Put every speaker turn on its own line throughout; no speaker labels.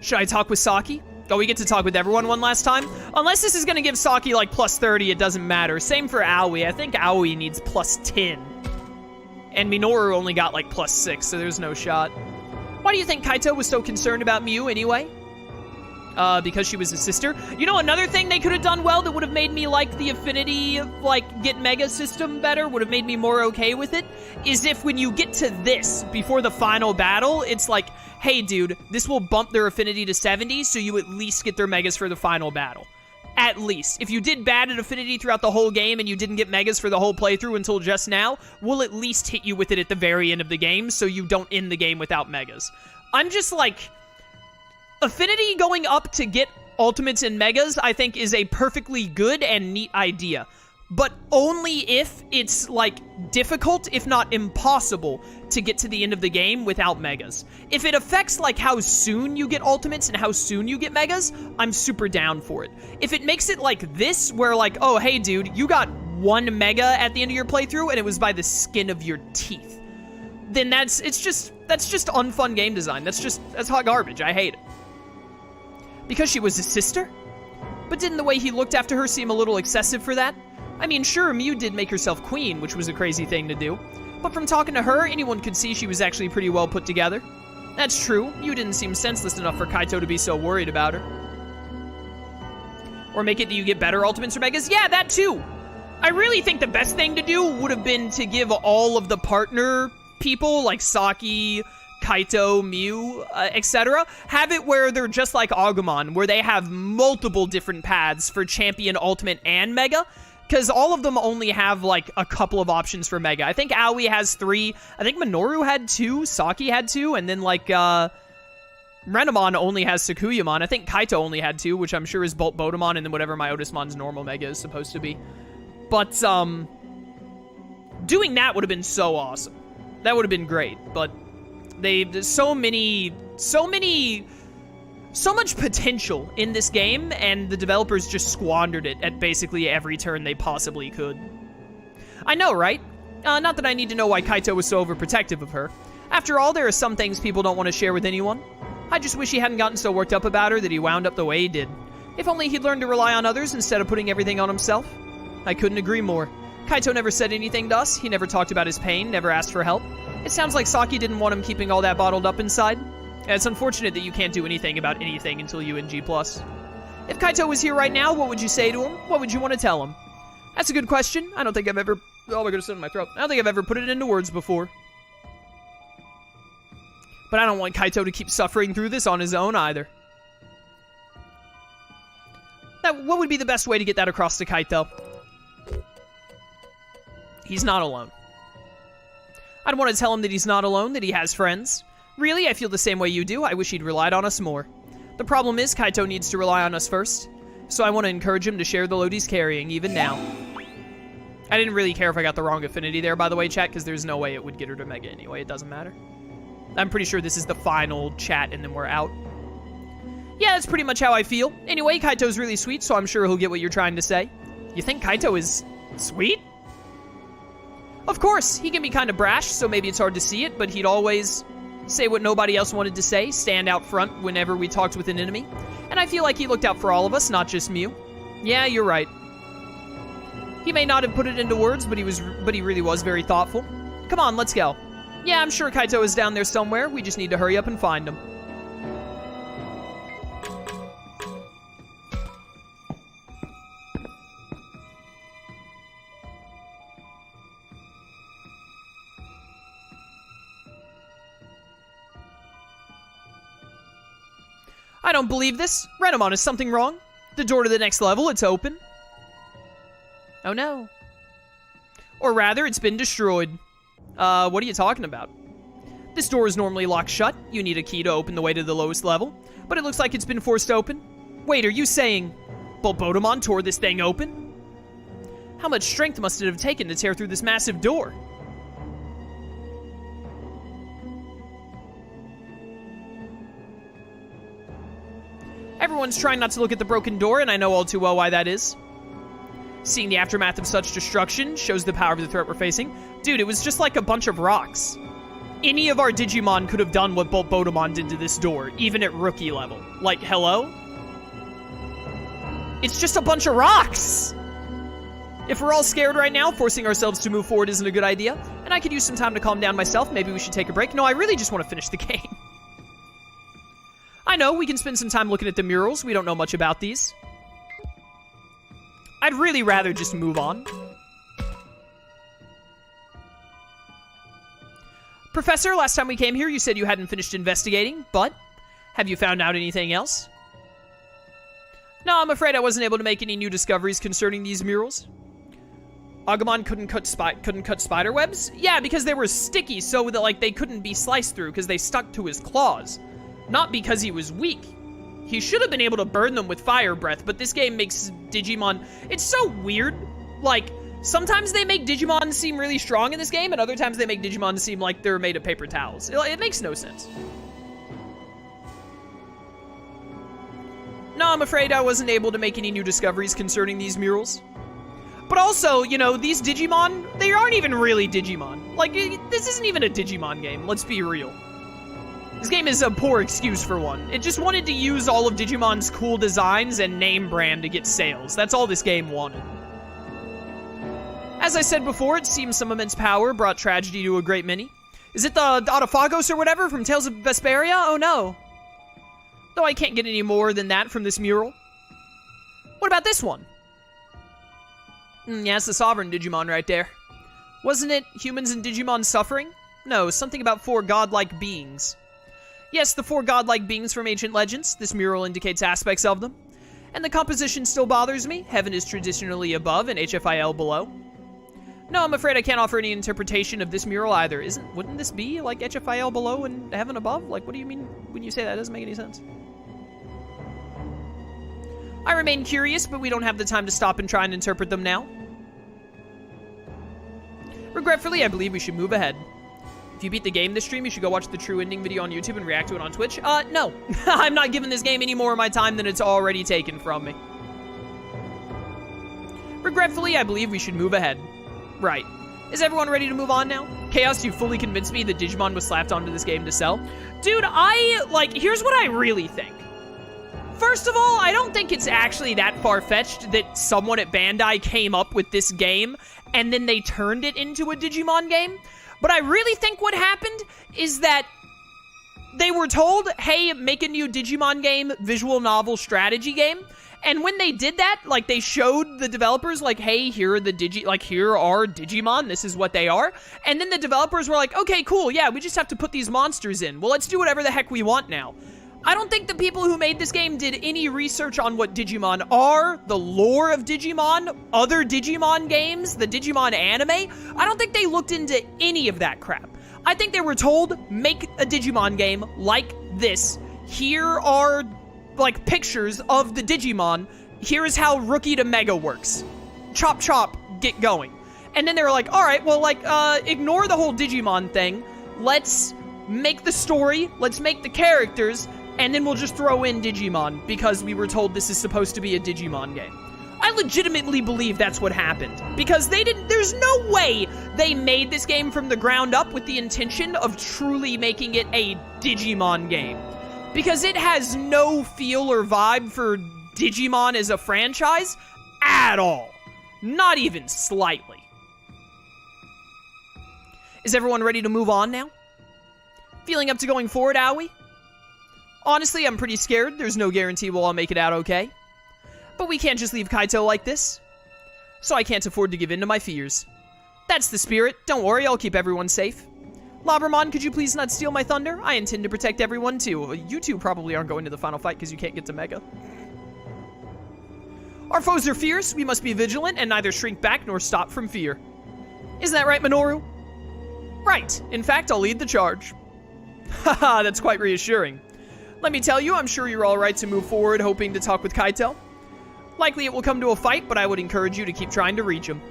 Should I talk with Saki? Oh, we get to talk with everyone one last time? Unless this is gonna give Saki, like, plus 30, it doesn't matter. Same for Aoi. I think Aoi needs plus 10. And Minoru only got, like, plus 6, so there's no shot. Why do you think Kaito was so concerned about Miu, anyway? Because she was his sister. You know, another thing they could have done well that would have made me like the affinity, like, get mega system better, would have made me more okay with it, is if when you get to this, before the final battle, it's like, hey, dude, this will bump their affinity to 70, so you at least get their megas for the final battle. At least. If you did bad at affinity throughout the whole game and you didn't get megas for the whole playthrough until just now, we'll at least hit you with it at the very end of the game, so you don't end the game without megas. I'm just like... Affinity going up to get ultimates and megas, I think, is a perfectly good and neat idea. But only if it's, like, difficult, if not impossible, to get to the end of the game without megas. If it affects, like, how soon you get ultimates and how soon you get megas, I'm super down for it. If it makes it like this, where, like, oh, hey, dude, you got 1 mega at the end of your playthrough, and it was by the skin of your teeth, then that's just unfun game design. That's hot garbage. I hate it. Because she was his sister? But didn't the way he looked after her seem a little excessive for that? I mean, sure, Miu did make herself queen, which was a crazy thing to do. But from talking to her, anyone could see she was actually pretty well put together. That's true, Miu didn't seem senseless enough for Kaito to be so worried about her. Or make it that you get better ultimates or megas? Yeah, that too! I really think the best thing to do would have been to give all of the partner people, like Saki, Kaito, Miu, etc., have it where they're just like Agumon, where they have multiple different paths for champion, ultimate, and mega, because all of them only have, like, a couple of options for mega. I think Aoi has 3, I think Minoru had 2, Saki had 2, and then, like, Renamon only has Sakuyamon. I think Kaito only had 2, which I'm sure is Bolt Botamon, and then whatever Myotismon's normal mega is supposed to be. But, doing that would have been so awesome. That would have been great, but... There's so much potential in this game, and the developers just squandered it at basically every turn they possibly could. I know, right? Not that I need to know why Kaito was so overprotective of her. After all, there are some things people don't want to share with anyone. I just wish he hadn't gotten so worked up about her that he wound up the way he did. If only he'd learned to rely on others instead of putting everything on himself. I couldn't agree more. Kaito never said anything to us, he never talked about his pain, never asked for help. It sounds like Saki didn't want him keeping all that bottled up inside. It's unfortunate that you can't do anything about anything until UNG+. If Kaito was here right now, what would you say to him? What would you want to tell him? That's a good question. I don't think I've ever... Oh my goodness, it's in my throat. I don't think I've ever put it into words before. But I don't want Kaito to keep suffering through this on his own either. Now, what would be the best way to get that across to Kaito? He's not alone. I'd want to tell him that he's not alone, that he has friends. Really, I feel the same way you do. I wish he'd relied on us more. The problem is, Kaito needs to rely on us first. So I want to encourage him to share the load he's carrying, even now. I didn't really care if I got the wrong affinity there, by the way, chat, because there's no way it would get her to Mega anyway. It doesn't matter. I'm pretty sure this is the final chat, and then we're out. Yeah, that's pretty much how I feel. Anyway, Kaito's really sweet, so I'm sure he'll get what you're trying to say. You think Kaito is sweet? Of course, he can be kind of brash, so maybe it's hard to see it, but he'd always say what nobody else wanted to say, stand out front whenever we talked with an enemy. And I feel like he looked out for all of us, not just Miu. Yeah, you're right. He may not have put it into words, but he really was very thoughtful. Come on, let's go. Yeah, I'm sure Kaito is down there somewhere. We just need to hurry up and find him. I don't believe this. Renamon, is something wrong? The door to the next level, it's open. Oh no. Or rather, it's been destroyed. What are you talking about? This door is normally locked shut. You need a key to open the way to the lowest level. But it looks like it's been forced open. Wait, are you saying Botamon tore this thing open? How much strength must it have taken to tear through this massive door? Everyone's trying not to look at the broken door, and I know all too well why that is. Seeing the aftermath of such destruction shows the power of the threat we're facing. Dude, it was just like a bunch of rocks. any of our Digimon could have done what Botamon did to this door, even at rookie level. Like, hello? It's just a bunch of rocks! If we're all scared right now, forcing ourselves to move forward isn't a good idea, and I could use some time to calm down myself. Maybe we should take a break. No, I really just want to finish the game. I know, we can spend some time looking at the murals. We don't know much about these. I'd really rather just move on. Professor, last time we came here, you said you hadn't finished investigating, but have you found out anything else? No, I'm afraid I wasn't able to make any new discoveries concerning these murals. Agumon couldn't cut spider webs? Yeah, because they were sticky, so that, like, they couldn't be sliced through because they stuck to his claws. Not because he was weak. He should have been able to burn them with fire breath, but this game makes Digimon... It's so weird. Like, sometimes they make Digimon seem really strong in this game, and other times they make Digimon seem like they're made of paper towels. It makes no sense. No, I'm afraid I wasn't able to make any new discoveries concerning these murals. But also, you know, these Digimon, they aren't even really Digimon. Like, this isn't even a Digimon game, let's be real. This game is a poor excuse for one. It just wanted to use all of Digimon's cool designs and name brand to get sales. That's all this game wanted. As I said before, it seems some immense power brought tragedy to a great many. Is it the Autophagos or whatever from Tales of Vesperia? Oh no. Though I can't get any more than that from this mural. What about this one? Yeah, it's the Sovereign Digimon right there. Wasn't it humans and Digimon suffering? No, something about 4 godlike beings. Yes, the 4 godlike beings from ancient legends. This mural indicates aspects of them. And the composition still bothers me. Heaven is traditionally above and HFIL below. No, I'm afraid I can't offer any interpretation of this mural either. Wouldn't this be like HFIL below and heaven above? Like, what do you mean when you say that? It doesn't make any sense. I remain curious, but we don't have the time to stop and try and interpret them now. Regretfully, I believe we should move ahead. If you beat the game this stream, you should go watch the true ending video on YouTube and react to it on Twitch. No. I'm not giving this game any more of my time than it's already taken from me. Regretfully, I believe we should move ahead. Right. Is everyone ready to move on now? Chaos, you fully convinced me that Digimon was slapped onto this game to sell. Dude, here's what I really think. First of all, I don't think it's actually that far-fetched that someone at Bandai came up with this game and then they turned it into a Digimon game. But I really think what happened is that they were told, hey, make a new Digimon game, visual novel strategy game. And when they did that, like, they showed the developers, like, hey, here are here are Digimon, this is what they are. And then the developers were like, okay, cool, yeah, we just have to put these monsters in. Well, let's do whatever the heck we want now. I don't think the people who made this game did any research on what Digimon are, the lore of Digimon, other Digimon games, the Digimon anime. I don't think they looked into any of that crap. I think they were told, make a Digimon game like this. Here are, like, pictures of the Digimon. Here's how Rookie to Mega works. Chop, chop, get going. And then they were like, all right, well, like, ignore the whole Digimon thing. Let's make the story, let's make the characters, and then we'll just throw in Digimon because we were told this is supposed to be a Digimon game. I legitimately believe that's what happened because there's no way they made this game from the ground up with the intention of truly making it a Digimon game. Because it has no feel or vibe for Digimon as a franchise at all. Not even slightly. Is everyone ready to move on now? Feeling up to going forward, Aoi? Honestly, I'm pretty scared. There's no guarantee we'll all make it out okay. But we can't just leave Kaito like this. So I can't afford to give in to my fears. That's the spirit. Don't worry, I'll keep everyone safe. Labramon, could you please not steal my thunder? I intend to protect everyone too. You two probably aren't going to the final fight because you can't get to Mega. Our foes are fierce. We must be vigilant and neither shrink back nor stop from fear. Isn't that right, Minoru? Right. In fact, I'll lead the charge. Haha, that's quite reassuring. Let me tell you, I'm sure you're all right to move forward hoping to talk with Kaito. Likely it will come to a fight, but I would encourage you to keep trying to reach him.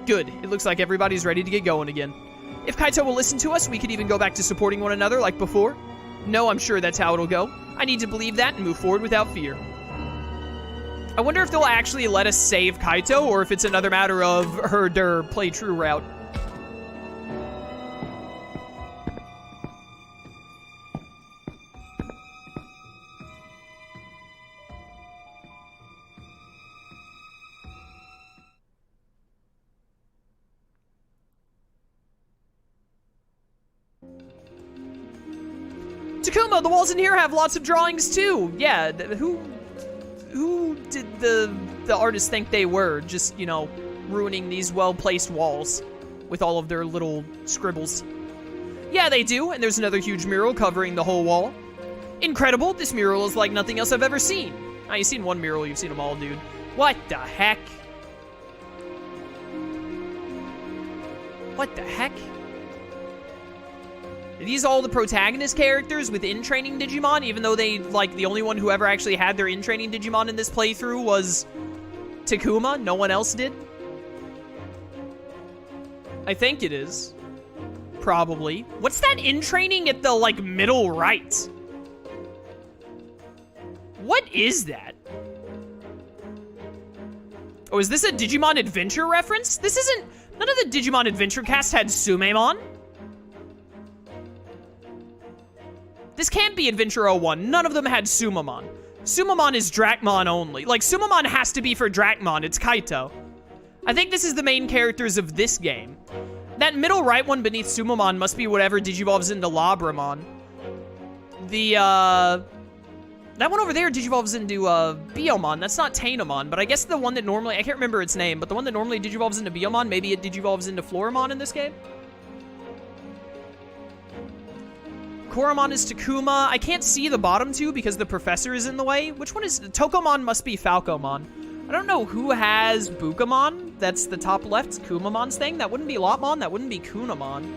Good. It looks like everybody's ready to get going again. If Kaito will listen to us, we could even go back to supporting one another like before. No, I'm sure that's how it'll go. I need to believe that and move forward without fear. I wonder if they'll actually let us save Kaito, or if it's another matter of her play true route. Takuma, the walls in here have lots of drawings too. Yeah, who did the artists think they were? Just, you know, ruining these well-placed walls with all of their little scribbles. Yeah, they do, and there's another huge mural covering the whole wall. Incredible, this mural is like nothing else I've ever seen. Now, you've seen one mural, you've seen them all, dude. What the heck? What the heck? Are these all the protagonist characters with in-training Digimon, even though they, like, the only one who ever actually had their in-training Digimon in this playthrough was Takuma? No one else did? I think it is. Probably. What's that in-training at the, like, middle right? What is that? Oh, is this a Digimon Adventure reference? This isn't... None of the Digimon Adventure cast had Sumemon. This can't be Adventure 01. None of them had Sumemon. Sumemon is Dracmon only. Like, Sumemon has to be for Dracmon. It's Kaito. I think this is the main characters of this game. That middle right one beneath Sumemon must be whatever digivolves into Labramon. That one over there digivolves into Biomon. That's not Tainomon, but I guess the one that normally... I can't remember its name, but the one that normally digivolves into Biomon, maybe it digivolves into Floramon in this game? Koromon is Takuma. I can't see the bottom two because the professor is in the way. Which one is... Tokomon must be Falcomon. I don't know who has Bukamon. That's the top left. Kumamon's thing. That wouldn't be Lotmon. That wouldn't be Kunamon.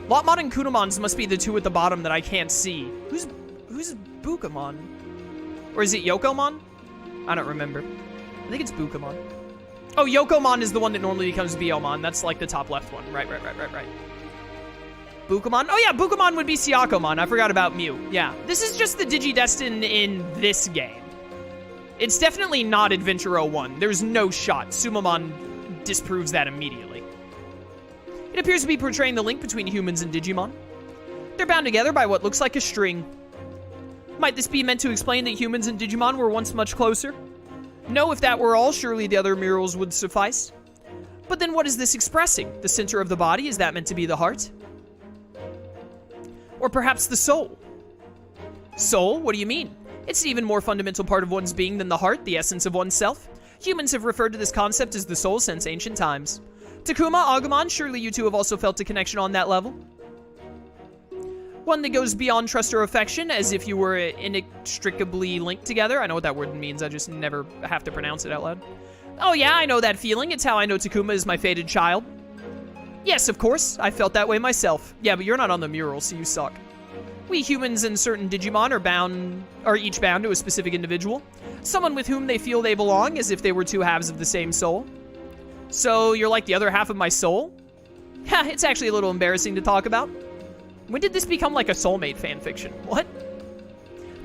Lotmon and Kunamons must be the two at the bottom that I can't see. Who's Bukamon? Or is it Yokomon? I don't remember. I think it's Bukamon. Oh, Yokomon is the one that normally becomes Biomon. That's like the top left one. Right. Bukamon? Oh yeah, Bukamon would be Syakomon. I forgot about Miu. Yeah. This is just the Digidestin in this game. It's definitely not Adventure 01. There's no shot. Sumemon disproves that immediately. It appears to be portraying the link between humans and Digimon. They're bound together by what looks like a string. Might this be meant to explain that humans and Digimon were once much closer? No, if that were all, surely the other murals would suffice. But then what is this expressing? The center of the body, is that meant to be the heart? Or perhaps the soul? Soul? What do you mean? It's an even more fundamental part of one's being than the heart, the essence of oneself. Humans have referred to this concept as the soul since ancient times. Takuma, Agumon, surely you two have also felt a connection on that level? One that goes beyond trust or affection, as if you were inextricably linked together. I know what that word means, I just never have to pronounce it out loud. Oh yeah, I know that feeling. It's how I know Takuma is my fated child. Yes, of course. I felt that way myself. Yeah, but you're not on the mural, so you suck. We humans and certain Digimon are each bound to a specific individual. Someone with whom they feel they belong, as if they were two halves of the same soul. So, you're like the other half of my soul? Ha, it's actually a little embarrassing to talk about. When did this become like a soulmate fanfiction? What?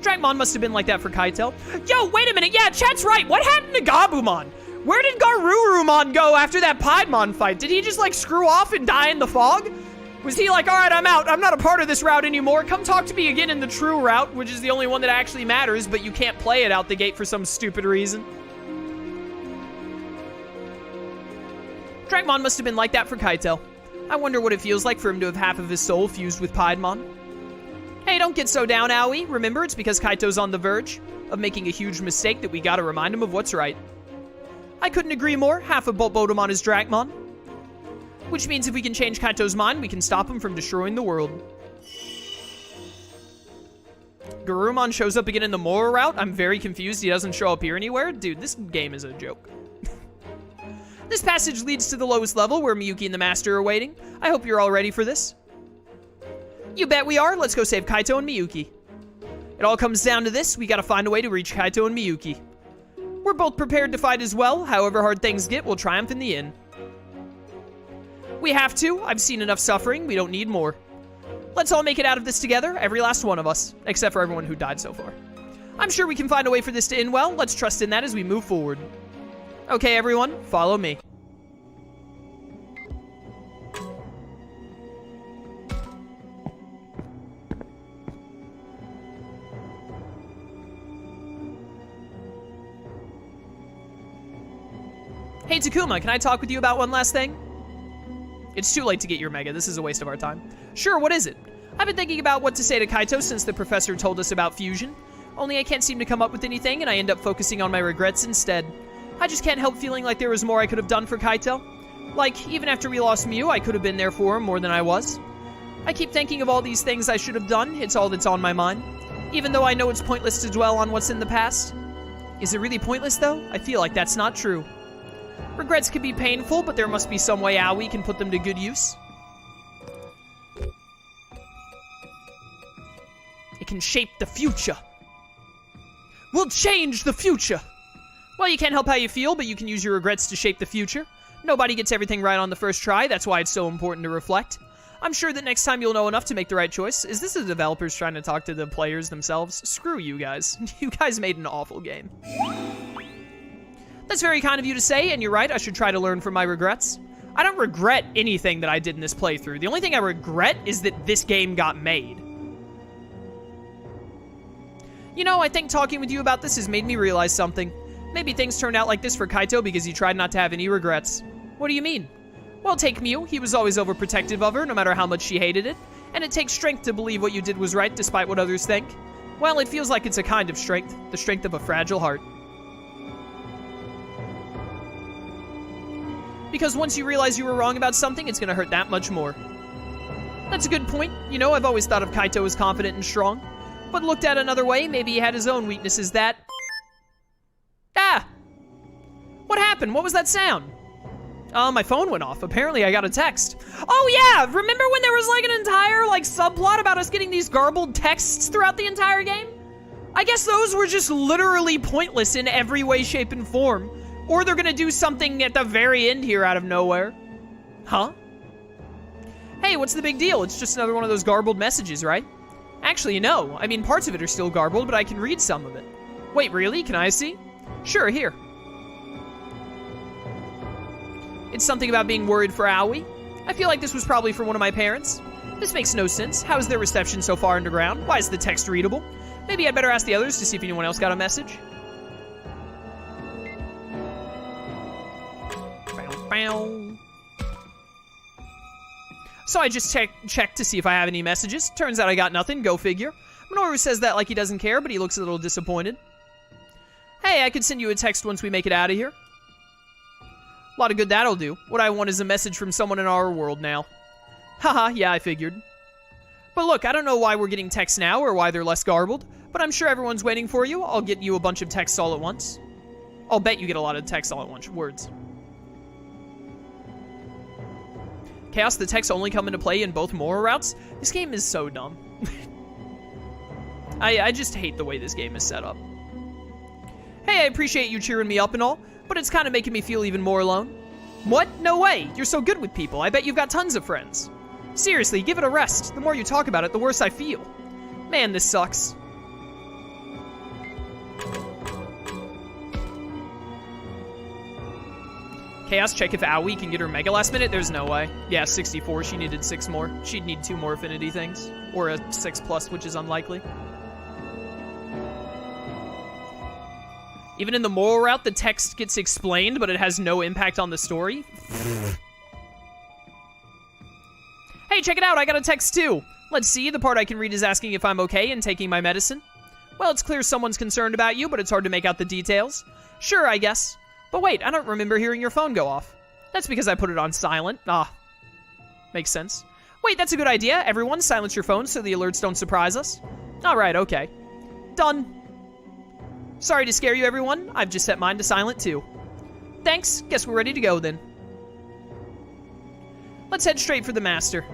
Dracmon must have been like that for Kaito. Yo, wait a minute. Yeah, chat's right. What happened to Gabumon? Where did Garurumon go after that Piedmon fight? Did he just like screw off and die in the fog? Was he like, all right, I'm out. I'm not a part of this route anymore. Come talk to me again in the true route, which is the only one that actually matters, but you can't play it out the gate for some stupid reason. Dracmon must have been like that for Kaito. I wonder what it feels like for him to have half of his soul fused with Piedmon. Hey, don't get so down, Aoi. Remember, it's because Kaito's on the verge of making a huge mistake that we gotta remind him of what's right. I couldn't agree more. Half of Boltbodemon is Dracmon. Which means if we can change Kaito's mind, we can stop him from destroying the world. Garurumon shows up again in the Mora route. I'm very confused. He doesn't show up here anywhere. Dude, this game is a joke. This passage leads to the lowest level where Miyuki and the Master are waiting. I hope you're all ready for this. You bet we are. Let's go save Kaito and Miyuki. It all comes down to this. We gotta find a way to reach Kaito and Miyuki. We're both prepared to fight as well. However hard things get, we'll triumph in the end. We have to. I've seen enough suffering. We don't need more. Let's all make it out of this together, every last one of us, except for everyone who died so far. I'm sure we can find a way for this to end well. Let's trust in that as we move forward. Okay, everyone, follow me. Hey, Takuma, can I talk with you about one last thing? It's too late to get your Mega. This is a waste of our time. Sure, what is it? I've been thinking about what to say to Kaito since the professor told us about fusion. Only I can't seem to come up with anything, and I end up focusing on my regrets instead. I just can't help feeling like there was more I could have done for Kaito. Like, even after we lost Miu, I could have been there for him more than I was. I keep thinking of all these things I should have done. It's all that's on my mind. Even though I know it's pointless to dwell on what's in the past. Is it really pointless, though? I feel like that's not true. Regrets can be painful, but there must be some way Aoi can put them to good use. It can shape the future. We'll change the future! Well, you can't help how you feel, but you can use your regrets to shape the future. Nobody gets everything right on the first try, that's why it's so important to reflect. I'm sure that next time you'll know enough to make the right choice. Is this the developers trying to talk to the players themselves? Screw you guys. You guys made an awful game. That's very kind of you to say, and you're right, I should try to learn from my regrets. I don't regret anything that I did in this playthrough. The only thing I regret is that this game got made. You know, I think talking with you about this has made me realize something. Maybe things turned out like this for Kaito because he tried not to have any regrets. What do you mean? Well, take Miu. He was always overprotective of her, no matter how much she hated it. And it takes strength to believe what you did was right, despite what others think. Well, it feels like it's a kind of strength. The strength of a fragile heart. Because once you realize you were wrong about something, it's gonna hurt that much more. That's a good point. You know, I've always thought of Kaito as confident and strong. But looked at another way, maybe he had his own weaknesses that... Ah! What happened? What was that sound? My phone went off. Apparently I got a text. Oh yeah! Remember when there was like an entire subplot about us getting these garbled texts throughout the entire game? I guess those were just literally pointless in every way, shape, and form. Or they're gonna do something at the very end here out of nowhere. Huh? Hey, what's the big deal? It's just another one of those garbled messages, right? Actually, no. I mean, parts of it are still garbled, but I can read some of it. Wait, really? Can I see? Sure, here. It's something about being worried for Aoi. I feel like this was probably from one of my parents. This makes no sense. How is their reception so far underground? Why is the text readable? Maybe I'd better ask the others to see if anyone else got a message. Bow, bow. So I just checked to see if I have any messages. Turns out I got nothing, go figure. Minoru says that like he doesn't care, but he looks a little disappointed. Hey, I could send you a text once we make it out of here. A lot of good that'll do. What I want is a message from someone in our world now. Haha, yeah, I figured. But look, I don't know why we're getting texts now or why they're less garbled, but I'm sure everyone's waiting for you. I'll get you a bunch of texts all at once. I'll bet you get a lot of texts all at once. Words. Chaos, the texts only come into play in both moral routes? This game is so dumb. I just hate the way this game is set up. Hey, I appreciate you cheering me up and all, but it's kind of making me feel even more alone. What? No way! You're so good with people. I bet you've got tons of friends. Seriously, give it a rest. The more you talk about it, the worse I feel. Man, this sucks. Chaos, check if Aoi can get her Mega last minute. There's no way. Yeah, 64. She needed 6 more. She'd need 2 more affinity things. Or a 6+, which is unlikely. Even in the moral route, the text gets explained, but it has no impact on the story. Hey, check it out, I got a text too. Let's see, the part I can read is asking if I'm okay and taking my medicine. Well, it's clear someone's concerned about you, but it's hard to make out the details. Sure, I guess. But wait, I don't remember hearing your phone go off. That's because I put it on silent. Ah, makes sense. Wait, that's a good idea. Everyone, silence your phones so the alerts don't surprise us. Alright, okay. Done. Sorry to scare you, everyone. I've just set mine to silent, too. Thanks. Guess we're ready to go, then. Let's head straight for the master.